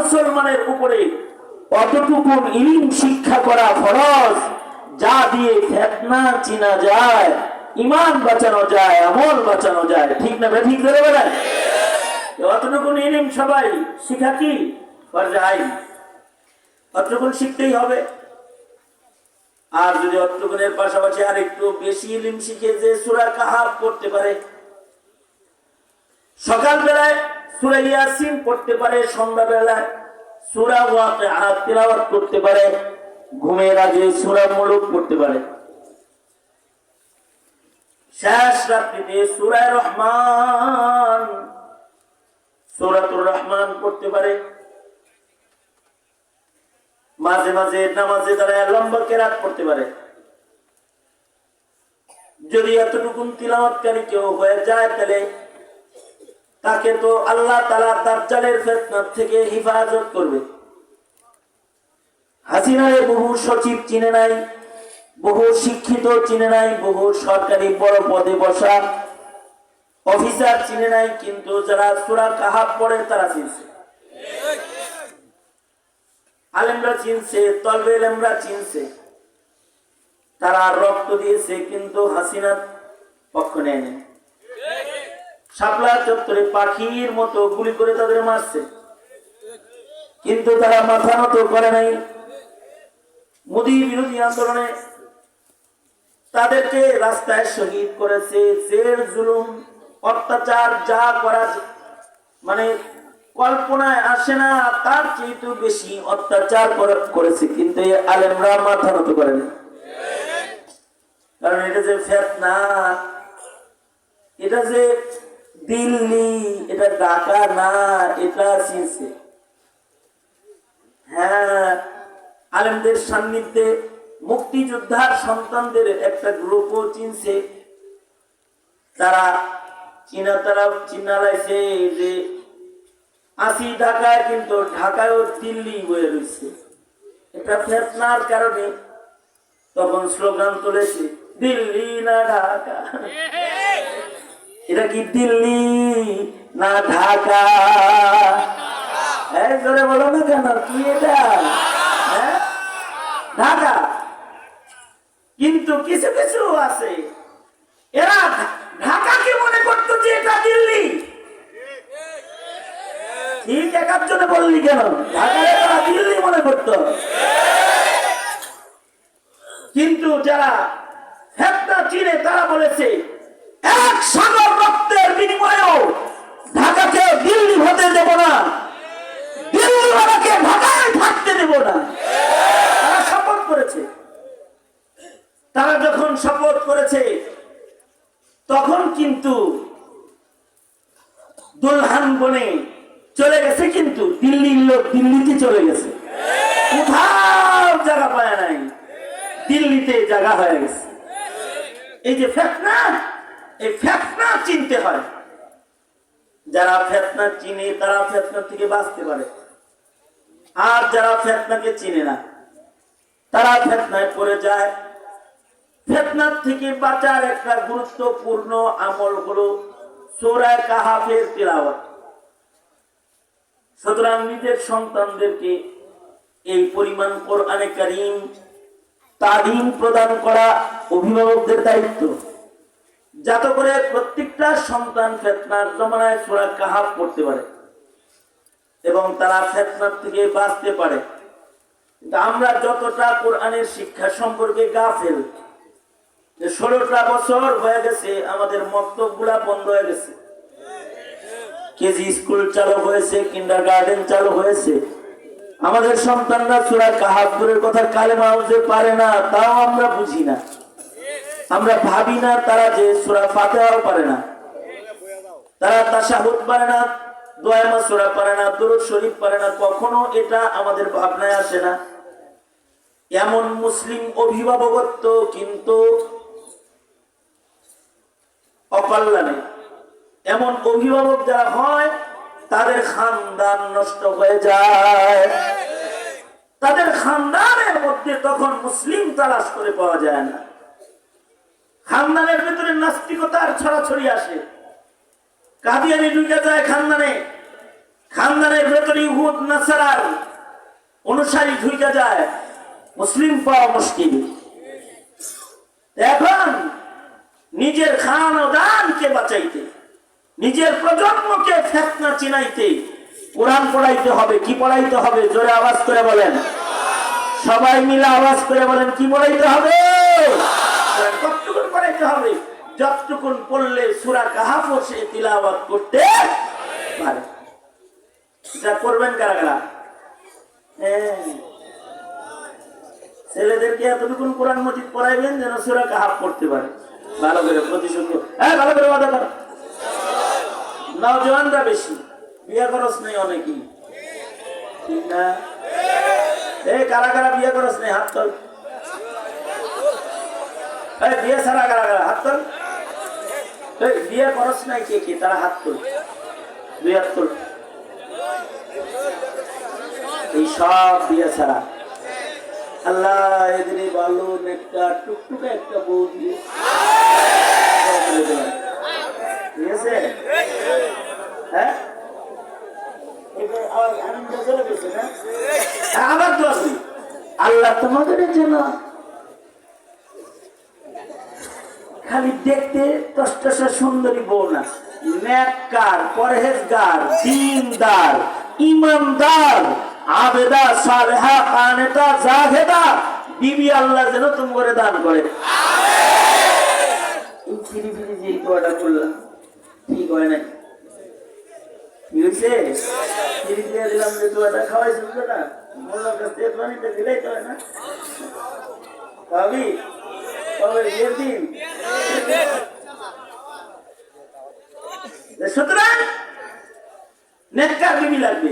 মুসলমানের উপরে অতটুকু ইলম শিক্ষা করা ফরজ, যা দিয়ে ফিতনা চিনা যায়, ঈমান বাঁচানো যায়, আমল বাঁচানো যায়। ঠিক না ভাই? ঠিক ধরে বলেন। অতটুকু ইলম সবাই শিখা কি ফরজ আইন, অতটুকু শিখতেই হবে। আর যদি অতটুকুনের পাশাপাশি আর একটু বেশি ইলম শিখে যে সূরা কাহাফ পড়তে পারে, সকাল বেলায় সূরা ইয়াসিন পড়তে পারে, সন্ধ্যা বেলায় সূরা ওয়াকিআ তিলাওয়াত করতে পারে, ঘুমের আগে সূরা মুলুক পড়তে পারে, শেষ রাত্রিতে সূরা রহমান, সূরাতুর রহমান পড়তে পারে, মাঝে মাঝে নামাজে দাঁড়ায় লম্বা কেরাত পড়তে পারে। যদি এতটুকু তিলাওয়াতকারী কেউ হয়ে যায়, তাহলে তাকে তো আল্লাহ তাআলা দাজ্জালের ফিতনা থেকে হেফাজত করবে। হাসিনারে বহু সচিব চিনে নাই, বহু শিক্ষিত চিনে নাই, বহু সরকারি বড় পদে বসা অফিসার চিনে নাই, কিন্তু যারা সূরা কাহাফ পড়ে তারা চিনছে, আলেমরা চিনছে, তলবে ইলমরা চিনছে, তারা রক্ত দিয়েছে, কিন্তু হাসিনা পক্ষ নেয়নি। শাপলা চত্বরে পাখির মতো গুলি করে তাদের মারছে, কিন্তু তারা মাথা নত করে নাই। মোদী বিরোধী আন্দোলনে তাদেরকে রাস্তায় শহীদ করেছে, জেল জুলুম অত্যাচার যা করা মানে কল্পনায় আসে না, তার চেয়ে বেশি অত্যাচার করেছে, কিন্তু এই আলেমরা মাথা নত করেনি। কারণ এটা যে ফিতনা, এটা যে দিল্লি, এটা ঢাকা না, এটা চিনছে। হ্যাঁ, আলেমদের সান্নিধ্যে মুক্তিযোদ্ধার সন্তানদের একটা গ্রুপও চিনছে। তারা চিনা লাইছে যে আসি ঢাকায়, কিন্তু ঢাকায়ও দিল্লি বয়ে রয়েছে। এটা ফিতনার কারণে তখন স্লোগান তুলেছে, দিল্লি না ঢাকা। এটা কি দিল্লি না ঢাকা? জোরে বলো না কেন, কি এটা? ঢাকা। কিন্তু কিছু কিছু আছে, এরা ঢাকাকে মনে করতো যে এটা দিল্লি। ঠিক একজনে বললি কেন, ঢাকাকে তারা দিল্লি মনে করতো। কিন্তু যারা ফিতনা চিনে তারা বলেছে, এক সাগর রক্তের বিনিময়েও ঢাকাকে দিল্লি হতে দেব না, দিল্লিওয়ালাকে ঢাকায় থাকতে দেব না। তারা শপথ করেছে। তারা যখন শপথ করেছে, তখন কিন্তু দুলহান বনে চলে গেছে, কিন্তু দিল্লির লোক দিল্লিতে চলে গেছে, কোথাও জায়গা পায় নাই, দিল্লিতে জায়গা হয়ে গেছে। এই যে ফিতনা, এই ফিতনা চিনতে হয়। যারা ফিতনা চিনে তারা ফিতনা থেকে বাঁচতে পারে, আর যারা ফিতনাকে চিনে না তারা ফিতনায় পড়ে যায়। ফিতনার থেকে বাঁচার একটা গুরুত্বপূর্ণ আমল হলো সূরা কাহাফের তিলাওয়াত। সুতরাং নিজের সন্তানদেরকে এই পরিমাণ কোরআনে কারীম তালিম প্রদান করা অভিভাবকদের দায়িত্ব, যাতে করে প্রত্যেকটা সন্তান ফিতনার জমানায় সূরা কাহাফ পড়তে পারে এবং তারা ফিতনার থেকে বাঁচতে পারে। কিন্তু আমরা যতটা কোরআনের শিক্ষা সম্পর্কে গাফেল, 16টা বছর হয়ে গেছে আমাদের মক্তবগুলা বন্ধ হয়ে গেছে, কেজি স্কুল চালু হয়েছে, কিন্ডারগার্টেন চালু হয়েছে, আমাদের সন্তানরা সূরা কাহাফ দূরের কথা কালেমাও যে পারে না তাও আমরা বুঝি না। আমরা ভাবি না তারা যে সূরা ফাতিহাও পারে না, তারা তাশাহুদ পারে না, দোয়া মাসুরা পারে না, দুরূদ শরীফ পারে না, কখনো এটা আমাদের ভাবনায় আসে না। এমন মুসলিম অভিভাবকত্ব কিন্তু অকল্যাণে। এমন অভিভাবক যারা হয় তাদের খানদান নষ্ট হয়ে যায়, তাদের খানদানের মধ্যে তখন মুসলিম তালাশ করে পাওয়া যায় না। খানদানের ভিতরে নাস্তিকতার ছড়াছড়ি আসে, কাদিয়ানি ঢুকে যায় খানদানে, খানদানের ভেতরে ইহুদ নাসারার অনুসারী ঢুকে যায়, মুসলিম পাওয়া মুশকিল। এখন নিজের খান ও দানকে বাঁচাইতে, নিজের প্রজন্মকে ফিতনা চিনাইতে কোরআন পড়াইতে হবে। কি পড়াইতে হবে? জোরে আওয়াজ করে বলেন, সবাই মিলে আওয়াজ করে বলেন, কি পড়াইতে হবে? কতটুকুন পড়াইতে হবে? যতটুকুন পড়লে সূরা কাহাফ সে তিলাওয়াত করতে পারে। যা করবেন কারা কারা? ছেলেদেরকে এতটুকুন কোরআন মজিদ পড়াইবেন যেন সূরা কাহাফ পড়তে পারে ভালো করে, প্রতিশোধ। হ্যাঁ, ভালো করে ওয়াদা কর। নওজওয়ানরা বেশি, বিয়ে খরচ নেই অনেকেই, ঠিক না? কারা কারা বিয়ে খরচ নেই? হাত তোল। বিয়ে ছাড়া কারা কারা? হাত তোল। বিয়ে খরচ নাই কে কে? তারা হাত তোল, দুই হাত তোল। এই সব বিয়ে ছাড়া। আল্লাহ এদের ভালো একটা টুকটুকে একটা বউ দিয়ে, ঠিক আছে? হ্যাঁ, আবার দোয়া করি, আল্লাহ তোমাদের জন্য খালি দেখতে টসটসা সুন্দরী বউ না, নেককার, পরহেজগার, দ্বীনদার, ইমানদার, আবেদা, সালেহা, কানেতা, জাহেদা বিবি আল্লাহ যেন তোমাকে দান করে। এই ফিরি ফিরি যে দোয়াটা করলাম ঠিক হয় নাই? কি হয়েছে? ফিরি দিয়ে দিলাম যে দোয়াটা খাওয়াইছিল না, মোল্লার কাছ থেকে পানিটা দিলেই তো হয় না? ভাবি কবে বিয়ের দিন? সুতরাং নেককার বিবি লাগবে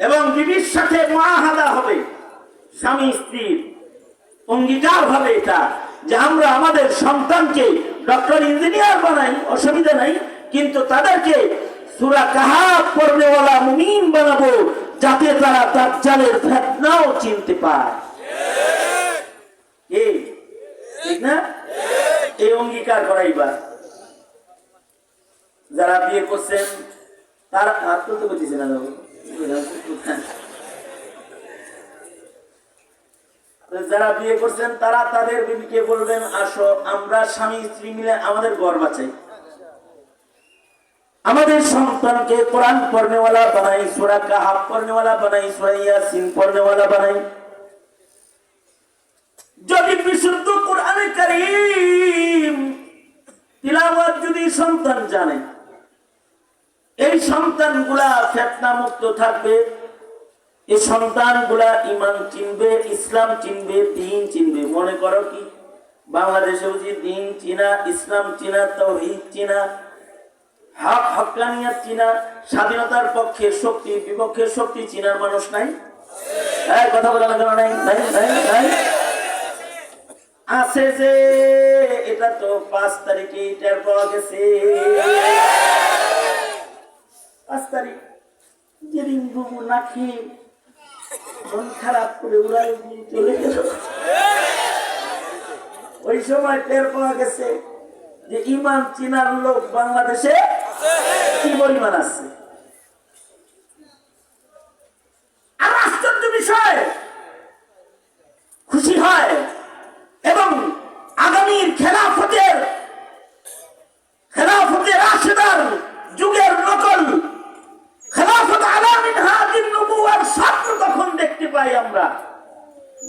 এবং বিবির সাথে মুআহাদা হবে, স্বামী স্ত্রীর অঙ্গীকার হবে এটা যে আমরা আমাদের সন্তানকে ডক্টর ইঞ্জিনিয়ার বানাই, অসুবিধা নাই, কিন্তু তাদেরকে সূরা কাহাফ পড়নেওয়ালা মুমিন বানাবো যাতে তারা দাজ্জালের ফিতনাও চিনতে পায়। ঠিক না? এই অঙ্গীকার করাইবা। যারা বিয়ে করছেন তারা হাত তুলতে বলতেছে না, যারা বিয়ে করছেন তারা তাদের বিবিকে বলবেন, আসো আমরা স্বামী স্ত্রী মিলে আমাদের ঘর বাঁচাই, আমাদের সন্তানকে কোরআন পড়নেওয়ালা বানাই, সূরা কাহাফ পড়নেওয়ালা বানাই, সূরা ইয়াসিন পড়নেওয়ালা বানাই। যদি বিশুদ্ধ কোরআনে কারীম তিলাওয়াত যদি সন্তান জানে, এই সন্তানগুলা ফিতনা মুক্ত থাকবে, এই সন্তানগুলা ঈমান চিনবে, ইসলাম চিনবে, দ্বীন চিনবে। মনে করো কি বাংলাদেশে বুঝি দ্বীন চিনা, ইসলাম চিনা, তাওহীদ চিনা, হক হক্কানিয়াত চিনা, স্বাধীনতার পক্ষে শক্তি বিপক্ষে শক্তি চিনার মানুষ নাই? কথা বলা কেন নাই? আছে যে এটা তো 5 তারিখে টের পাওয়া গেছে। 5 তারিখ যেদিন ঘুমু না খেয়ে মন খারাপ করে উড়াই চলে গেল, ওই সময় টের পাওয়া গেছে যে ঈমান চিনার লোক বাংলাদেশে কি পরিমাণ আছে। আর আশ্চর্য বিষয়, খুশি হয় এবং আগামীর খেলাফতের রাশেদার যুগের নকল খেলাফত আলা মিনহাজিন নবুওয়ার স্বপ্ন তখন দেখতে পাই আমরা,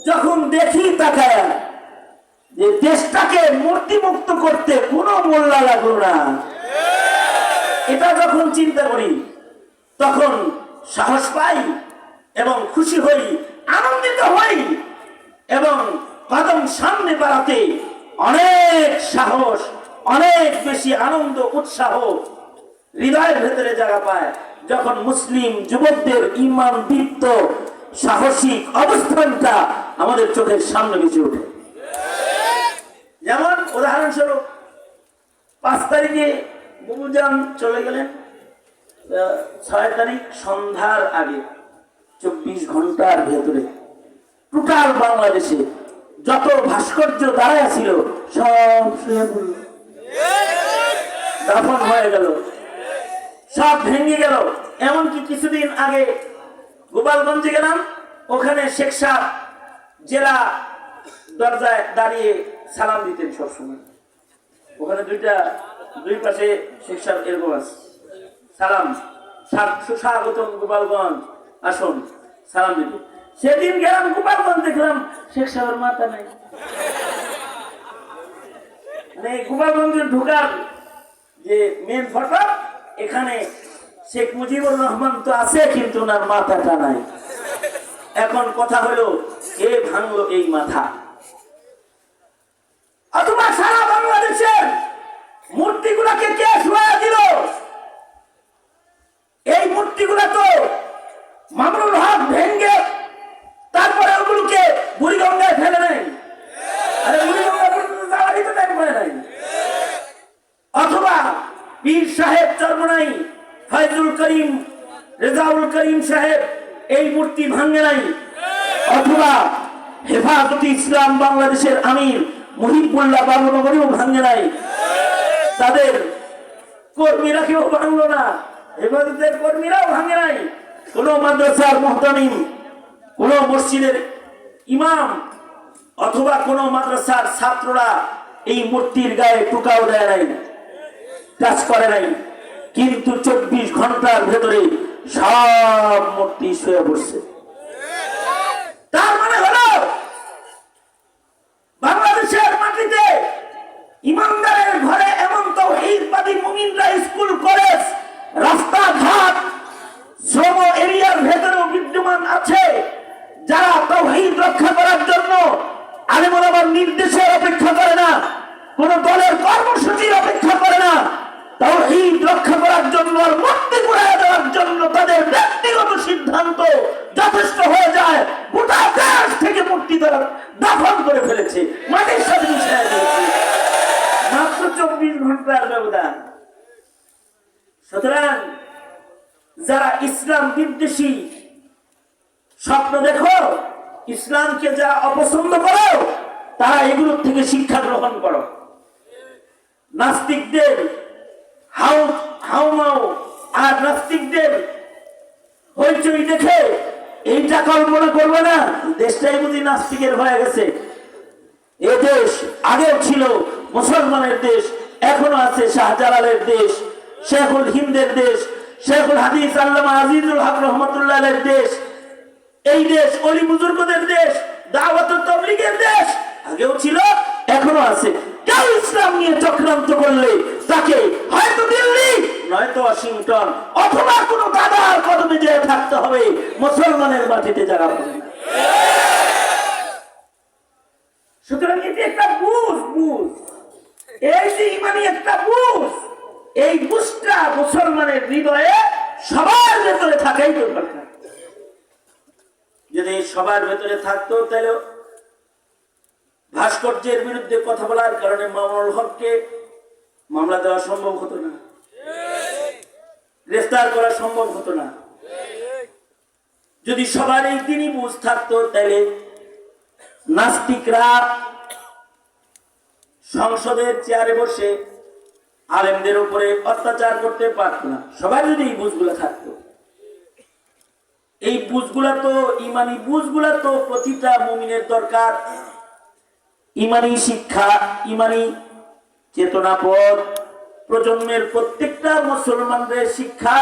যখন দেখি তাকায় যে দেশটাকে মূর্তিমুক্ত করতে কোনো মোল্লা লাগলো না। এটা যখন চিন্তা করি তখন সাহস পাই এবং খুশি হই, আনন্দিত হই এবং কদম সামনে বাড়াতে অনেক সাহস, অনেক বেশি আনন্দ উৎসাহ হৃদয়ের ভেতরে জায়গা পায় যখন মুসলিম যুবকদের ঈমান দীপ্ত সাহসিক অবস্থানটা আমাদের চোখের সামনে ভেসে ওঠে। যেমন উদাহরণস্বরূপ 5 তারিখে বুবুজান চলে গেলেন, 6 তারিখ সন্ধ্যার আগে 24 ঘন্টার ভেতরে টোটাল বাংলাদেশে যত ভাস্কর্য দাঁড়ায় ছিল সব শুয়ে পড়ল, দাফন হয়ে গেল, সব ভেঙে গেল। এমনকি কিছুদিন আগে গোপালগঞ্জে গেলাম, ওখানে শেখ সাহেব জেলা দরজায় দাঁড়িয়ে সালাম দিতেন সবসময়। ওখানে দুই পাশে শেখ সাহেব এরকম আছে, সালাম, সুস্বাগতম গোপালগঞ্জ, আসুন, সালাম দিতে। সেদিন গেলাম গোপালগঞ্জ, দেখলাম শেখ সাহেবের মাথা নাই। মানে গোপালগঞ্জের ঢোকার যে মেন ফটক, এখানে শেখ মুজিবুর রহমান তো আছে, কিন্তু ওনার মাথাটা নাই। এখন কথা হলো, কে ভাঙলো এই মাথা? অথবা সারা বাংলাদেশের মূর্তিগুলাকে কে শোয়া দিল? এই মূর্তিগুলা তো মামুনুল হক ভেঙ্গে তারপরে ওগুলোকে বুড়িগঙ্গায় ফেলে নাই। আরে বুড়িগঙ্গা পর্যন্ত যাওয়া দিতে টাইম পায় নাই। অথবা পীর সাহেব চরমনাই ফয়জুল করিম, রেজাউল করিম সাহেব এই মূর্তি ভাঙে নাই। অথবা হেফাজতে ইসলাম বাংলাদেশের আমির মুহিবুল্লাহ বাবুনগরীও ভাঙে নাই। তাদের কর্মীরা কেউ ভাঙলো না, হেফাজতের কর্মীরাও ভাঙে নাই। কোন মাদ্রাসার মুহতামিম, কোন মসজিদের ইমাম অথবা কোন মাদ্রাসার ছাত্ররা এই মূর্তির গায়ে টুকাও দেয় নাই, টাচ করে নাই। কিন্তু 24 ঘন্টার ভেতরে সব মূর্তি শুয়ে পড়ছে। তার মানে হলো বাংলাদেশের মাটিতে ইমানদারের ঘরে এমন তাওহীদবাদী মুমিনরা স্কুল, কলেজ, রাস্তাঘাট, শ্রম এরিয়ার ভেতরেও বিদ্যমান আছে, যারা তাওহীদ রক্ষা করার জন্য আলেম ওলামার নির্দেশের অপেক্ষা করে না, কোন দলের কর্মসূচির অপেক্ষা করে না, তাওহীদ রক্ষা করার জন্য আর মূর্তি পুড়িয়ে দেওয়ার জন্য তাদের ব্যক্তিগত সিদ্ধান্ত যথেষ্ট হয়ে যায়। গোটা দেশ থেকে মূর্তি তারা দাফন করে ফেলেছে, মাটির সাথে মিশিয়ে দিয়েছে, মাত্র 24 ঘন্টার ব্যবধান। সুতরাং যারা ইসলাম বিদ্বেষী স্বপ্ন দেখো, ইসলামকে যারা অপছন্দ করো, তারা এগুলোর থেকে শিক্ষা গ্রহণ করো। নাস্তিকদের হাউমাউ আর নাস্তিকদের হইচই দেখে এইটা কল্পনা করবে না, দেশটাই বুঝি নাস্তিকের হয়ে গেছে। এ দেশ আগেও ছিল মুসলমানের দেশ, এখনো আছে শাহজালালের দেশ, শেখুল হিন্দের দেশ, শেখুল হাদিস আল্লামা আজিজুল হক রহমতুল্লাহের দেশ। এই দেশ অলি বুজুর্গদের দেশ, দাওয়াত ও তাবলীগের দেশ, আগেও ছিল, এখনো আছে। কেউ ইসলাম নিয়ে চক্রান্ত করলে তাকে হয়তো দিল্লি, নয়তো ওয়াশিংটন, অথবা কোনো দাদার কদমে যেয়ে থাকতে হবে, মুসলমানের মাটিতে যারা বলে। সুতরাং এটি একটা বুঝ, এই যে ইমানি একটা বুঝ, এই বুঝটা মুসলমানের হৃদয়ে সবার ভেতরে থাকাই দরকার। যদি সবার ভেতরে থাকতো, তাহলে ভাস্কর্যের বিরুদ্ধে কথা বলার কারণে মামুনুল হককে মামলা দেওয়া সম্ভব হতো না, গ্রেফতার করা সম্ভব হতো না। যদি সবার এই দিনই বুঝ থাকতো, তাহলে নাস্তিকরা সংসদের চেয়ারে বসে আলেমদের উপরে অত্যাচার করতে পারত না। সবাই যদি এই বুঝগুলো থাকতো, এই বুঝগুলা তো ইমানি বুঝগুলা তো প্রতিটা মুমিনের দরকার। ইমানি শিক্ষা, ইমানি চেতনাপদ প্রজন্মের প্রত্যেকটা মুসলমানদের শিক্ষা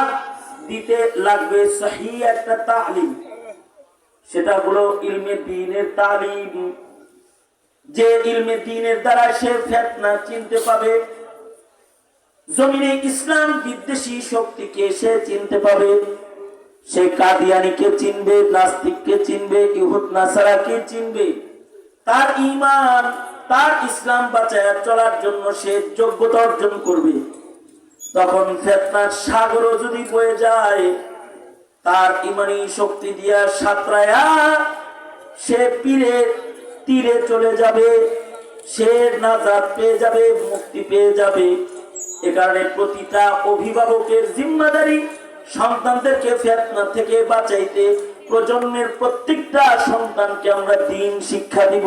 দিতে লাগবে সহিহ একটা তালিম। সেটা হলো ইলমে দ্বীনের তালিম। যে ইলমে দ্বীনের দ্বারা সে ফিতনা চিনতে পাবে, জমিনে ইসলাম বিদ্বেষী শক্তিকে সে চিনতে পাবে, সে কাদিয়ানীকে চিনবে, নাস্তিককে চিনবে, ইহুদ নাসারাকে চিনবে। তার ঈমান, তার ইসলাম বাঁচায় চলার জন্য সে যোগ্যতা অর্জন করবে। তখন ফিতনার সাগরও যদি বয়ে যায়, তার ঈমানি শক্তি দিয়া সাঁতরায়া সে পীরের তীরে চলে যাবে, সে নাজাত পেয়ে যাবে, মুক্তি পেয়ে যাবে। এ কারণে প্রতিটা অভিভাবকের জিম্মাদারি সন্তানদেরকে ফিতনা থেকে বাঁচাইতে, প্রজন্মের প্রত্যেকটা সন্তানকে আমরা দ্বীন শিক্ষা দিব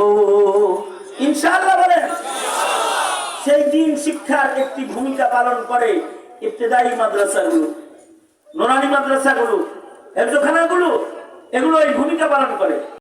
ইনশাআল্লাহ। বলেন, সেই দ্বীন শিক্ষার একটি ভূমিকা পালন করে ইবতেদায়ী মাদ্রাসাগুলো। নোরানি মাদ্রাসাগুলো, হেফজখানাগুলো, এগুলো এই ভূমিকা পালন করে।